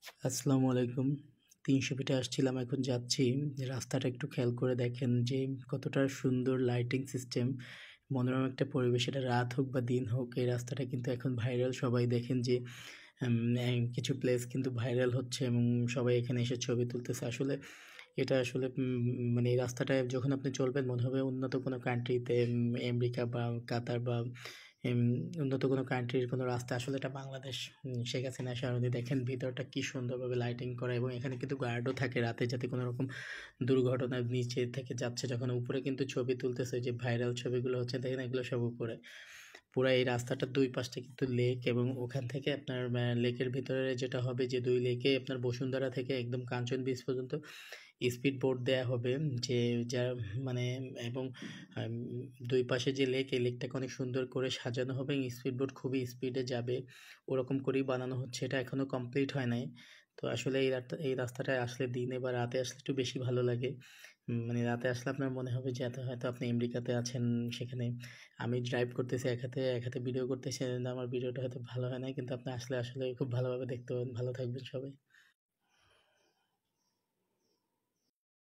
আসসালামু আলাইকুম। ৩০০ ফিটে আসছিলাম, এখন যাচ্ছি। রাস্তাটা একটু খেয়াল করে দেখেন যে কতটা সুন্দর লাইটিং সিস্টেম, মনোরম একটা পরিবেশ। এটা রাত হোক বা দিন হোক, এই রাস্তাটা কিন্তু এখন ভাইরাল। সবাই দেখেন যে উম কিছু প্লেস কিন্তু ভাইরাল হচ্ছে এবং সবাই এখানে এসে ছবি তুলতেছে। আসলে এটা আসলে মানে এই রাস্তাটায় যখন আপনি চলবেন মনে হবে উন্নত কোনো কান্ট্রিতে, আমেরিকা বা কাতার বা এম উন্নত কোনো কান্ট্রির কোনো রাস্তা। আসলে এটা বাংলাদেশ। শেখ হাসিনা সরণি দেখেন ভিতরটা কি সুন্দরভাবে লাইটিং করা, এবং এখানে কিন্তু গার্ডও থাকে রাতে, যাতে কোনো রকম দুর্ঘটনা নিচে থেকে যাচ্ছে যখন উপরে কিন্তু ছবি তুলতেছে, যে ভাইরাল ছবিগুলো হচ্ছে দেখেন, এগুলো সব উপরে। পুরা এই রাস্তাটার ২ পাশটা কিন্তু লেক, এবং ওখান থেকে আপনার লেকের ভিতরে যেটা হবে যে ২ লেকে আপনার বসুন্ধরা থেকে একদম কাঞ্চন বিচ পর্যন্ত স্পিড বোট দেয়া হবে। যে যা মানে এবং আম ২ পাশে যে লেক, এই লেকটাকে অনেক সুন্দর করে সাজানো হবে এবং স্পিড বোট খুবই স্পিডে যাবে। ওরকম করেই বানানো হচ্ছে। এটা এখনো কমপ্লিট হয় নাই। তো আসলে এই রাস্তাটায় আসলে দিনে বা রাতে আসলে একটু বেশি ভালো লাগে। মানে রাতে আসলে আপনার মনে হবে যে হয়তো আপনি আমেরিকাতে আছেন সেখানে। আমি ড্রাইভ করতেছি এক হাতে ভিডিও করতেছি। আমার ভিডিওটা হয়তো ভালো হয় নাই। কিন্তু আপনি আসলে খুব ভালোভাবে দেখতে পাবেন। ভালো থাকবেন সবাই।